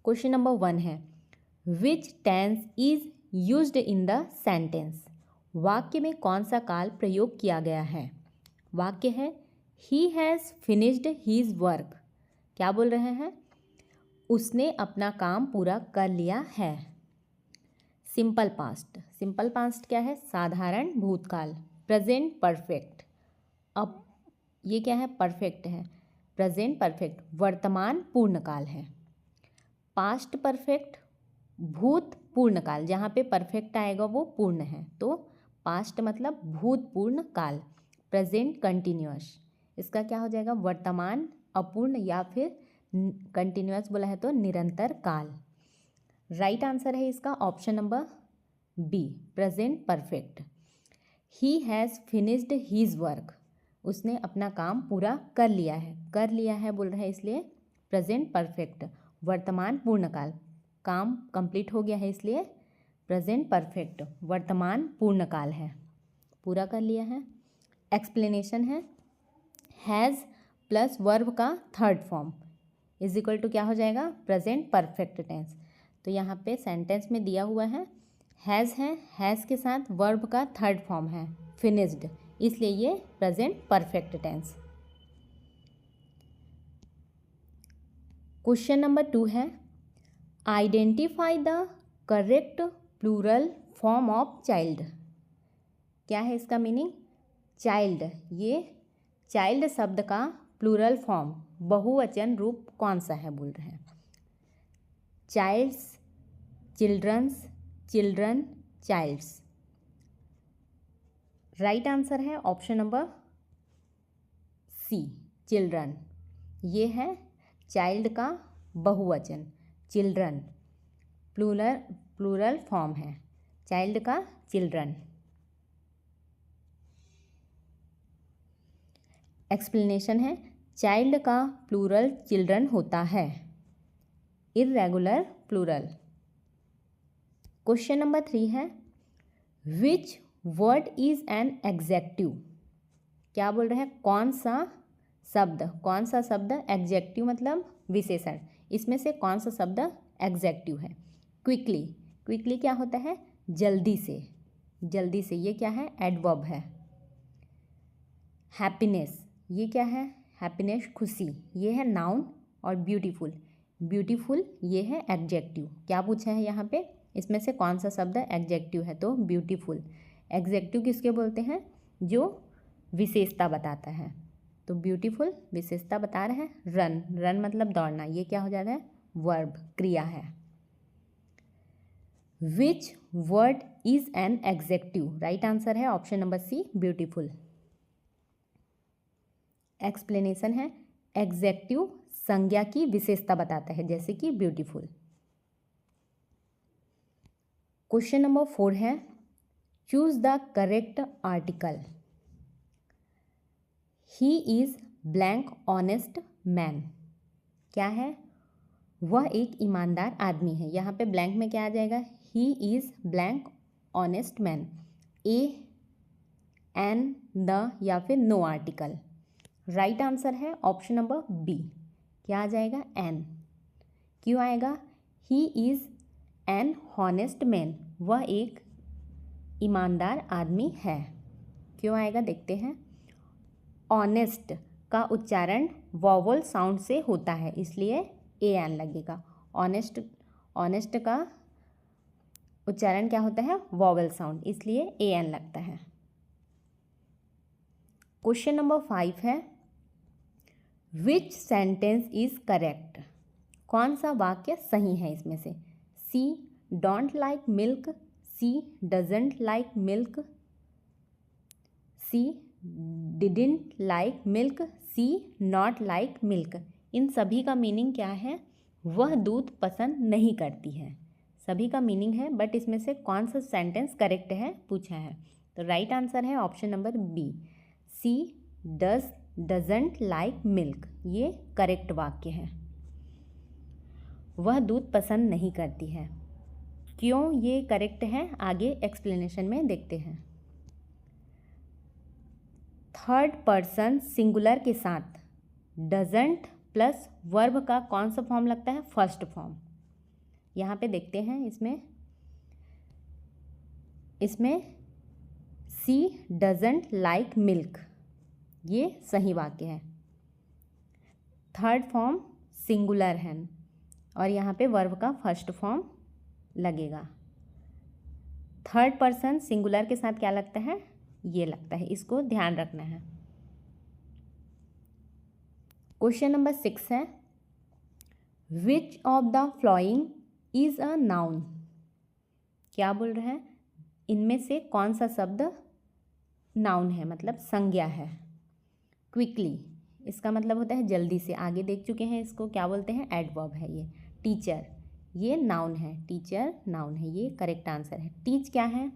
Question number 1 है which tense is used in the sentence. वाक्य में कौन सा काल प्रयोग किया गया है। वाक्य है he has finished his work. क्या बोल रहे हैं, उसने अपना काम पूरा कर लिया है। सिंपल पास्ट, सिंपल पास्ट क्या है, साधारण भूतकाल। प्रेजेंट परफेक्ट, अब ये क्या है, परफेक्ट है। प्रेजेंट परफेक्ट वर्तमान पूर्णकाल है। पास्ट परफेक्ट भूत पूर्णकाल, जहाँ पे परफेक्ट आएगा वो पूर्ण है, तो पास्ट मतलब भूतपूर्ण काल। प्रेजेंट कंटिन्यूअस, इसका क्या हो जाएगा, वर्तमान अपूर्ण या फिर कंटिन्यूअस बोला है तो निरंतर काल। राइट आंसर है इसका option number B, present perfect. He has finished his work, उसने अपना काम पूरा कर लिया है। कर लिया है बोल रहा है इसलिए प्रेजेंट परफेक्ट वर्तमान पूर्णकाल, काम कंप्लीट हो गया है इसलिए प्रेजेंट परफेक्ट वर्तमान पूर्णकाल है, पूरा कर लिया है। एक्सप्लेनेशन है हैज़ प्लस वर्ब का third form is equal to क्या हो जाएगा, प्रेजेंट परफेक्ट टेंस। तो यहाँ पे सेंटेंस में दिया हुआ है हैज़ है, हैज़ के साथ वर्ब का थर्ड फॉर्म है फिनिश्ड, इसलिए ये present perfect tense. Question number 2 है identify the correct plural form of child. क्या है इसका मीनिंग, चाइल्ड, ये चाइल्ड शब्द का प्लूरल फॉर्म बहुवचन रूप कौन सा है बोल रहे हैं। Childs, childrens, children, childs. Right answer है ऑप्शन नंबर सी, चिल्ड्रन। ये है चाइल्ड का बहुवचन, चिल्ड्रन प्लूरल फॉर्म है चाइल्ड का, चिल्ड्रन। एक्सप्लेनेशन है चाइल्ड का प्लूरल चिल्ड्रन होता है, इर्रेगुलर प्लूरल। क्वेश्चन नंबर 3 है which word is an adjective. क्या बोल रहे हैं, कौन सा शब्द एग्जेक्टिव मतलब विशेषण, इसमें से कौन सा शब्द एग्जेक्टिव है। क्विकली, क्विकली क्या होता है, जल्दी से, जल्दी से, ये क्या है, एडवर्ब है। हैप्पीनेस, ये क्या है, हैप्पीनेस खुशी, ये है नाउन। और ब्यूटीफुल, ब्यूटीफुल ये है एडजेक्टिव। क्या पूछा है यहाँ पे, इसमें से कौन सा शब्द एडजेक्टिव है, तो ब्यूटीफुल। एडजेक्टिव किसके बोलते हैं, जो विशेषता बताता है, तो ब्यूटीफुल विशेषता बता रहे हैं। रन, रन मतलब दौड़ना, ये क्या हो जाता है, वर्ब, क्रिया है। Which word is an adjective, right answer है option number C, beautiful. Explanation है एग्जेक्टिव संज्ञा की विशेषता बताता है, जैसे कि ब्यूटीफुल। क्वेश्चन नंबर 4 है choose the correct article. He is blank honest man. क्या है, वह एक ईमानदार आदमी है। यहाँ पे ब्लैंक में क्या आ जाएगा, he is blank honest man. A, an, the या फिर नो आर्टिकल। राइट आंसर है ऑप्शन नंबर बी, क्या आ जाएगा, एन। क्यों आएगा, he is an honest man, वह एक ईमानदार आदमी है। क्यों आएगा देखते हैं। ऑनेस्ट का उच्चारण वॉवल साउंड से होता है, इसलिए ए एन लगेगा। ऑनेस्ट, ऑनेस्ट का उच्चारण क्या होता है, वॉवल साउंड, इसलिए ए एन लगता है। क्वेश्चन नंबर 5 है विच सेंटेंस इज करेक्ट। कौन सा वाक्य सही है इसमें से। She don't like milk, she doesn't like milk, she didn't like milk, she not like milk. इन सभी का मीनिंग क्या है, वह दूध पसंद नहीं करती है। सभी का मीनिंग है, बट इसमें से कौन सा सेंटेंस करेक्ट है पूछा है। तो राइट आंसर है option number B, she doesn't like milk, ये करेक्ट वाक्य है। वह दूध पसंद नहीं करती है। क्यों ये करेक्ट है, आगे एक्सप्लेनेशन में देखते हैं। थर्ड पर्सन सिंगुलर के साथ डजंट प्लस वर्ब का कौन सा फॉर्म लगता है, फर्स्ट फॉर्म। यहाँ पे देखते हैं इसमें शी डजंट लाइक मिल्क, ये सही वाक्य है। थर्ड फॉर्म सिंगुलर है और यहाँ पे वर्ब का फर्स्ट फॉर्म लगेगा। थर्ड पर्सन सिंगुलर के साथ क्या लगता है, ये लगता है, इसको ध्यान रखना है। क्वेश्चन नंबर 6 है, which of the following is a noun. क्या बोल रहे हैं, इनमें से कौन सा शब्द नाउन है, मतलब संज्ञा है। क्विकली, इसका मतलब होता है जल्दी से, आगे देख चुके हैं इसको, क्या बोलते हैं, एडवर्ब है ये। टीचर, ये नाउन है, टीचर नाउन है, ये करेक्ट आंसर है। टीच क्या है,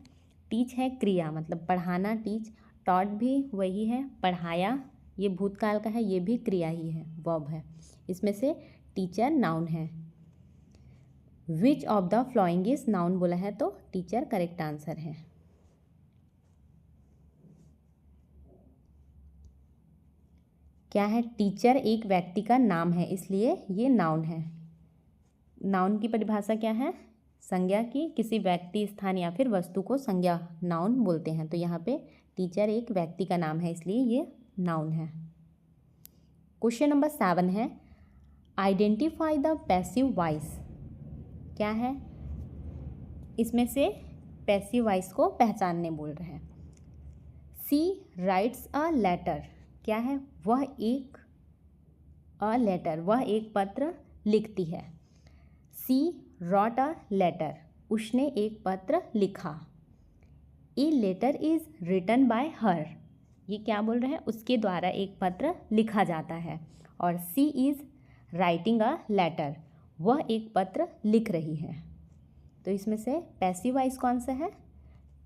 टीच है क्रिया, मतलब पढ़ाना, टीच। टॉट भी वही है, पढ़ाया, ये भूतकाल का है, ये भी क्रिया ही है, वर्ब है। इसमें से टीचर नाउन है। Which of the following is noun बोला है तो टीचर करेक्ट आंसर है। क्या है, टीचर एक व्यक्ति का नाम है, इसलिए ये नाउन है। नाउन की परिभाषा क्या है, संज्ञा की, किसी व्यक्ति, स्थान या फिर वस्तु को संज्ञा नाउन बोलते हैं। तो यहाँ पे टीचर एक व्यक्ति का नाम है, इसलिए ये नाउन है। क्वेश्चन नंबर 7 है, आइडेंटिफाई द पैसिव वॉइस। क्या है, इसमें से पैसिव वॉइस को पहचानने बोल रहे हैं। सी राइट्स अ लेटर, क्या है, वह एक पत्र लिखती है। सी रॉट अ लेटर, उसने एक पत्र लिखा। A letter is written by her, ये क्या बोल रहे हैं, उसके द्वारा एक पत्र लिखा जाता है। और सी इज राइटिंग अ लेटर, वह एक पत्र लिख रही है। तो इसमें से पैसिव वॉइस कौन सा है,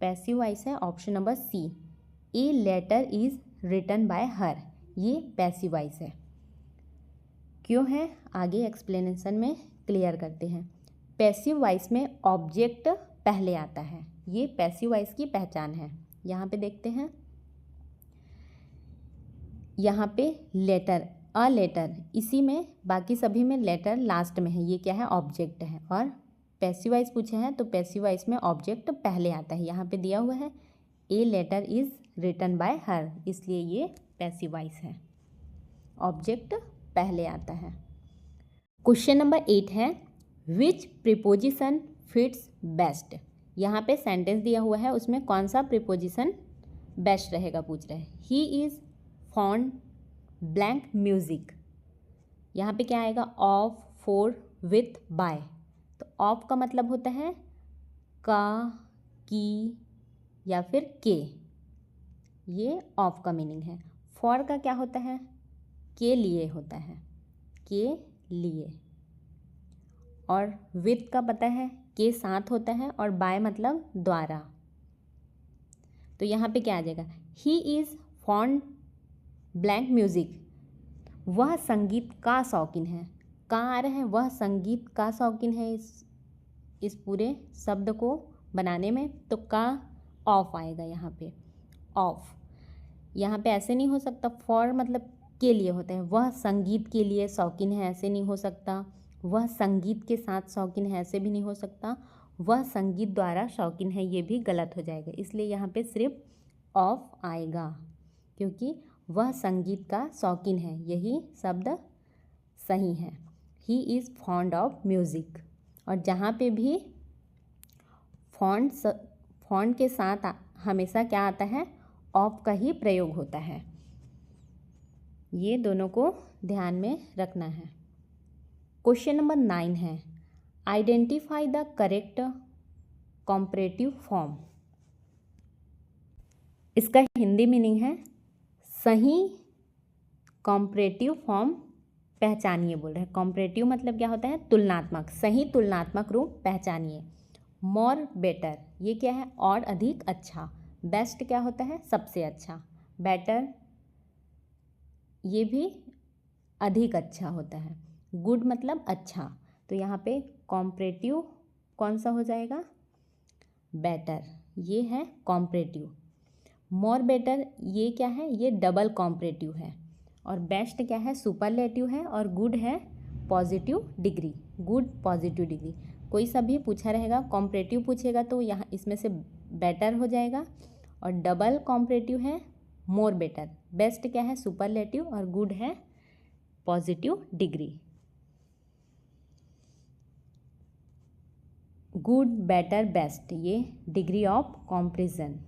पैसिव वॉइस है option number C, a letter is written by her, ये पैसिव वॉइस है। क्यों है, आगे एक्सप्लेनेशन में क्लियर करते हैं। पैसिव वॉइस में ऑब्जेक्ट पहले आता है, ये पैसिव वॉइस की पहचान है। यहाँ पे देखते हैं, यहाँ पे लेटर, अ लेटर, इसी में, बाकी सभी में लेटर लास्ट में है, ये क्या है, ऑब्जेक्ट है। और पैसिव वॉइस पूछे हैं तो पैसिव वॉइस में ऑब्जेक्ट पहले आता है। यहाँ पे दिया हुआ है a letter is written by her, इसलिए ये पैसिव वॉइस है, ऑब्जेक्ट पहले आता है। क्वेश्चन नंबर 8 है, विच प्रीपोजिशन फिट्स बेस्ट। यहाँ पे सेंटेंस दिया हुआ है, उसमें कौन सा प्रीपोजिशन बेस्ट रहेगा पूछ रहे हैं। He is fond blank music, यहाँ पे क्या आएगा, ऑफ, फॉर, विथ, बाय। तो ऑफ का मतलब होता है का, की या फिर के, ये ऑफ का मीनिंग है। फॉर का क्या होता है, के लिए होता है, के लिए। और विथ का पता है के साथ होता है, और बाय मतलब द्वारा। तो यहाँ पे क्या आ जाएगा, he is fond blank music, वह संगीत का शौकीन है। कहाँ आ रहे हैं, वह संगीत का शौकीन है, इस पूरे शब्द को बनाने में, तो का ऑफ आएगा यहाँ पे, ऑफ। यहाँ पे ऐसे नहीं हो सकता, फॉर मतलब के लिए होता है, वह संगीत के लिए शौकीन है, ऐसे नहीं हो सकता। वह संगीत के साथ शौकीन है, ऐसे भी नहीं हो सकता। वह संगीत द्वारा शौकीन है, ये भी गलत हो जाएगा, इसलिए यहाँ पे सिर्फ ऑफ आएगा, क्योंकि वह संगीत का शौकीन है, यही शब्द सही है। He is fond of music. और जहाँ पे भी फॉन्ट के साथ हमेशा क्या आता है, ऑफ का ही प्रयोग होता है। ये दोनों को ध्यान में रखना है। क्वेश्चन नंबर 9 है, identify the correct comparative form. इसका हिंदी मीनिंग है सही कॉम्परेटिव फॉर्म पहचानिए बोल रहे हैं। कॉम्परेटिव मतलब क्या होता है, तुलनात्मक, सही तुलनात्मक रूप पहचानिए। मोर बेटर, ये क्या है, और अधिक अच्छा। बेस्ट क्या होता है, सबसे अच्छा। बेटर ये भी अधिक अच्छा होता है। गुड मतलब अच्छा, तो यहाँ पे कॉम्परेटिव कौन सा हो जाएगा, बेटर, ये है कॉम्परेटिव। मोर बेटर ये क्या है, ये डबल कॉम्परेटिव है। और बेस्ट क्या है, सुपरलेटिव है। और गुड है positive degree, good positive degree. कोई सा भी पूछा रहेगा, कॉम्परेटिव पूछेगा तो यहाँ इसमें से बेटर हो जाएगा, और डबल कॉम्परेटिव है मोर बेटर, बेस्ट क्या है सुपरलेटिव, और गुड है positive degree. Good, better, best ये degree of comparison.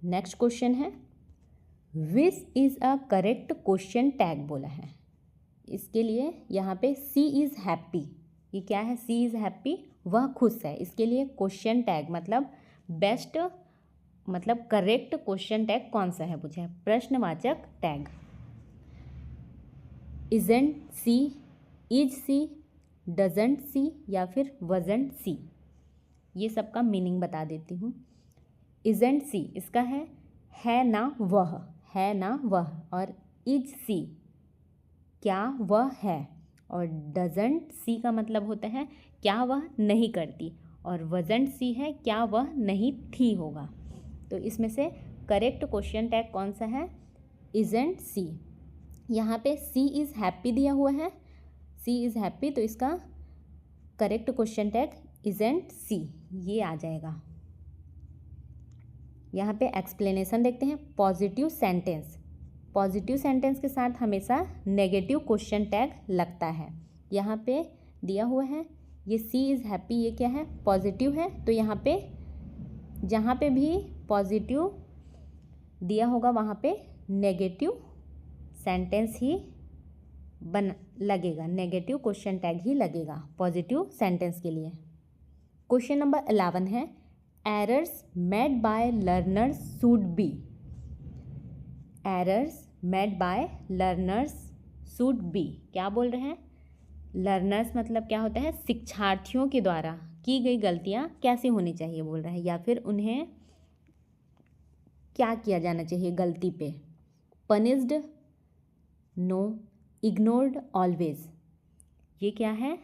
Next question है which is a correct question tag बोला है। इसके लिए यहाँ पे सी इज़ हैप्पी, ये क्या है, सी इज़ हैप्पी वह खुश है, इसके लिए क्वेश्चन टैग मतलब बेस्ट मतलब करेक्ट क्वेश्चन टैग कौन सा है पूछा है, प्रश्नवाचक tag. Isn't she, is she, doesn't she या फिर वजंट सी, ये सबका मीनिंग बता देती हूँ। इजंट सी इसका है ना वह, है ना वह, और इज सी क्या वह है, और डजंट सी का मतलब होता है क्या वह नहीं करती, और वजंट सी है क्या वह नहीं थी होगा। तो इसमें से करेक्ट क्वेश्चन टैग कौन सा है, इजंट सी। यहाँ पे सी इज़ हैप्पी दिया हुआ है, सी इज़ हैप्पी, तो इसका करेक्ट क्वेश्चन टैग इजंट सी ये आ जाएगा। यहाँ पे एक्सप्लेनेशन देखते हैं। पॉजिटिव सेंटेंस, पॉजिटिव सेंटेंस के साथ हमेशा नेगेटिव क्वेश्चन टैग लगता है। यहाँ पे दिया हुआ है ये सी इज़ हैप्पी, ये क्या है पॉजिटिव है, तो यहाँ पे जहाँ पे भी पॉजिटिव दिया होगा वहाँ पे नेगेटिव सेंटेंस ही लगेगा, नेगेटिव क्वेश्चन टैग ही लगेगा पॉजिटिव सेंटेंस के लिए। क्वेश्चन नंबर 11 है errors made by learners should be. Errors made by learners should be, क्या बोल रहे हैं, लर्नर्स मतलब क्या होता है, शिक्षार्थियों के द्वारा की गई गलतियाँ कैसे होनी चाहिए बोल रहे हैं, या फिर उन्हें क्या किया जाना चाहिए गलती पे। पनिश्ड, नो, इग्नोर्ड, ऑलवेज, ये क्या है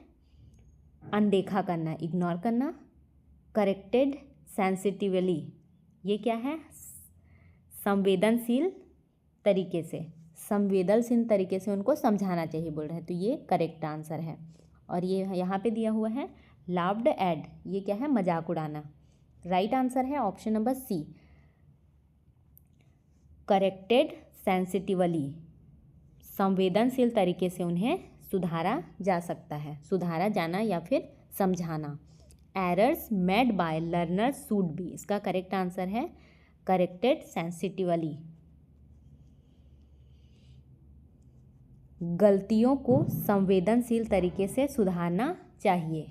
अनदेखा करना, इग्नोर करना। करेक्टेड सेंसिटिवली, ये क्या है संवेदनशील तरीके से, संवेदनशील तरीके से उनको समझाना चाहिए बोल रहे हैं, तो ये करेक्ट आंसर है। और ये यहाँ पे दिया हुआ है लाफ्ड एट, ये क्या है मजाक उड़ाना, राइट आंसर है option number C. Corrected sensitively, संवेदनशील तरीके से उन्हें सुधारा जा सकता है, सुधारा जाना या फिर समझाना। Errors made by learners should be, इसका करेक्ट आंसर है करेक्टेड सेंसिटिवली, गलतियों को संवेदनशील तरीके से सुधारना चाहिए।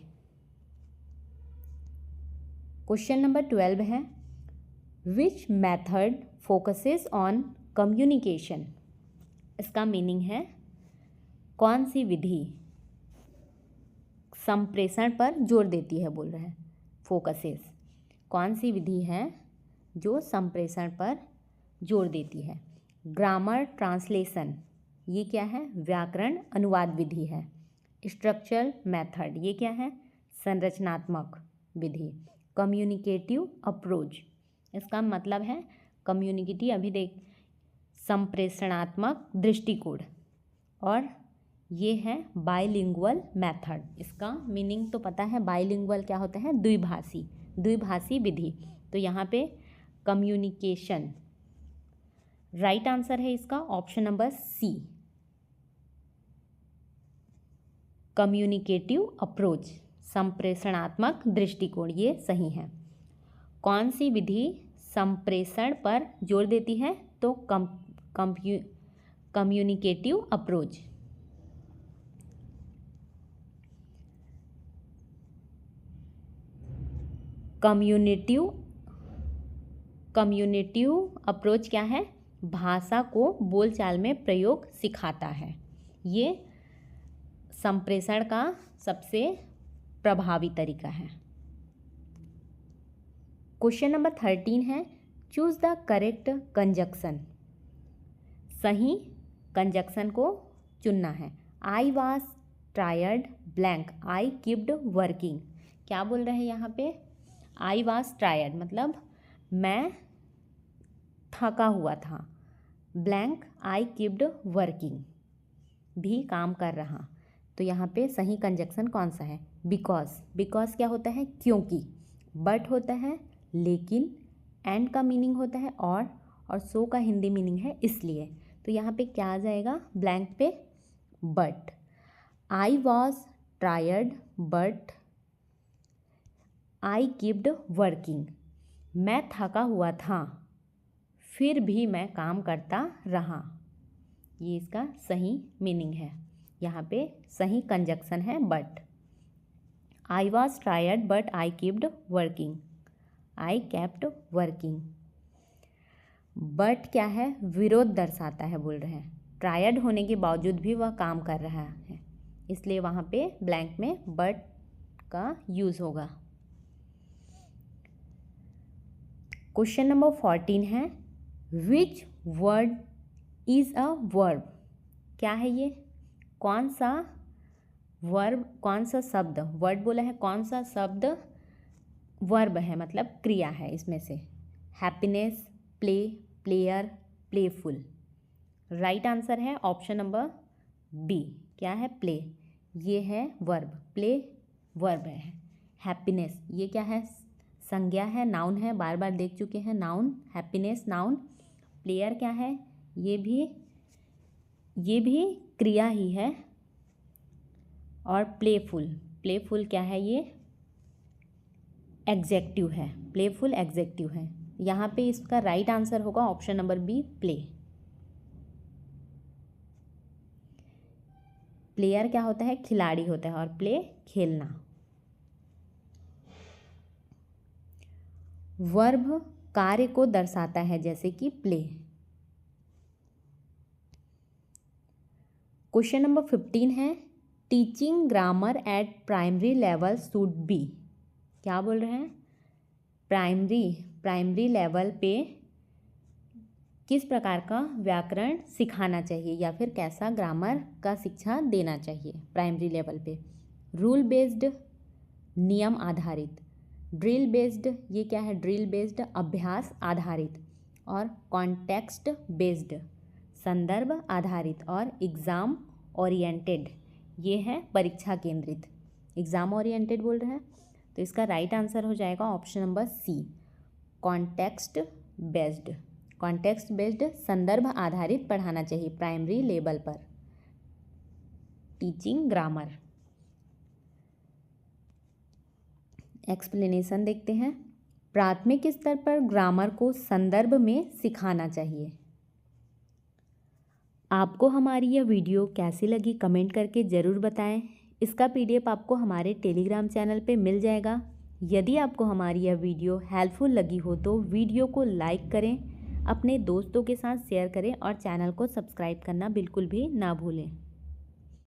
क्वेश्चन नंबर 12 है which method focuses on communication. इसका मीनिंग है कौन सी विधि संप्रेषण पर जोर देती है बोल रहे हैं, फोकसेस, कौन सी विधि है जो संप्रेषण पर जोर देती है। ग्रामर ट्रांसलेशन, ये क्या है व्याकरण अनुवाद विधि है। स्ट्रक्चरल मेथड, ये क्या है संरचनात्मक विधि। कम्युनिकेटिव अप्रोच, इसका मतलब है कम्युनिकेटिव अभी देख संप्रेषणात्मक दृष्टिकोण, और ये है बाइलिंगुअल मेथड। इसका मीनिंग तो पता है, बाइलिंगुअल क्या होता है द्विभाषी, द्विभाषी विधि। तो यहाँ पे कम्युनिकेशन राइट आंसर है इसका option number C, communicative approach, संप्रेषणात्मक दृष्टिकोण, ये सही है। कौन सी विधि संप्रेषण पर जोर देती है, तो कम्युनिकेटिव अप्रोच। कम्युनिकेटिव अप्रोच क्या है, भाषा को बोलचाल में प्रयोग सिखाता है, ये संप्रेषण का सबसे प्रभावी तरीका है। क्वेश्चन नंबर 13 है चूज द करेक्ट कंजक्शन। सही कंजक्शन को चुनना है। I was tired blank, I keeped working, क्या बोल रहे हैं यहाँ पे, आई वॉज टायर्ड मतलब मैं थका हुआ था, ब्लैंक आई कीप्ड वर्किंग भी काम कर रहा तो यहाँ पे सही कंजक्शन कौन सा है? बिकॉज। बिकॉज क्या होता है? क्योंकि। बट होता है लेकिन। एंड का मीनिंग होता है और सो का हिंदी मीनिंग है इसलिए। तो यहाँ पे क्या आ जाएगा ब्लैंक पे? But. I was tired but I keeped working. मैं थका हुआ था फिर भी मैं काम करता रहा। ये इसका सही मीनिंग है। यहाँ पे सही कंजक्शन है but. I was tired but I keeped working. I kept working. But क्या है? विरोध दर्शाता है, बोल रहे हैं टायर्ड होने के बावजूद भी वह काम कर रहा है, इसलिए वहाँ पे ब्लैंक में बट का यूज़ होगा। क्वेश्चन नंबर 14 है which word is a verb. क्या है ये? कौन सा वर्ब, कौन सा शब्द, वर्ड बोला है, कौन सा शब्द वर्ब है, मतलब क्रिया है इसमें से? Happiness, play, player, playful. Right answer है ऑप्शन नंबर बी। क्या है? प्ले। ये है वर्ब, प्ले वर्ब है। हैप्पीनेस ये क्या है? संज्ञा है, नाउन है, बार बार देख चुके हैं नाउन। Happiness noun. प्लेयर क्या है? ये भी क्रिया ही है। और प्लेफुल, प्लेफुल क्या है? ये एग्जेक्टिव है। प्लेफुल एग्जेक्टिव है। यहाँ पे इसका राइट आंसर होगा option number B, play. Player क्या होता है? खिलाड़ी होता है, और प्ले खेलना। वर्ब कार्य को दर्शाता है जैसे कि प्ले। क्वेश्चन नंबर 15 है teaching grammar eight primary level should be. क्या बोल रहे हैं? प्राइमरी लेवल पे किस प्रकार का व्याकरण सिखाना चाहिए या फिर कैसा ग्रामर का शिक्षा देना चाहिए प्राइमरी लेवल पे? रूल बेस्ड, नियम आधारित। ड्रिल बेस्ड, ये क्या है? ड्रिल बेस्ड अभ्यास आधारित। और कॉन्टेक्स्ट बेस्ड संदर्भ आधारित। और एग्ज़ाम ओरिएंटेड, ये है परीक्षा केंद्रित। एग्ज़ाम ओरिएंटेड बोल रहे हैं, तो इसका राइट आंसर हो जाएगा option number C, context based. Context based संदर्भ आधारित पढ़ाना चाहिए प्राइमरी लेवल पर टीचिंग ग्रामर। एक्सप्लेनेशन देखते हैं। प्राथमिक स्तर पर ग्रामर को संदर्भ में सिखाना चाहिए। आपको हमारी यह वीडियो कैसी लगी कमेंट करके ज़रूर बताएं। इसका PDF आपको हमारे टेलीग्राम चैनल पे मिल जाएगा। यदि आपको हमारी यह वीडियो हेल्पफुल लगी हो तो वीडियो को लाइक करें, अपने दोस्तों के साथ शेयर करें और चैनल को सब्सक्राइब करना बिल्कुल भी ना भूलें।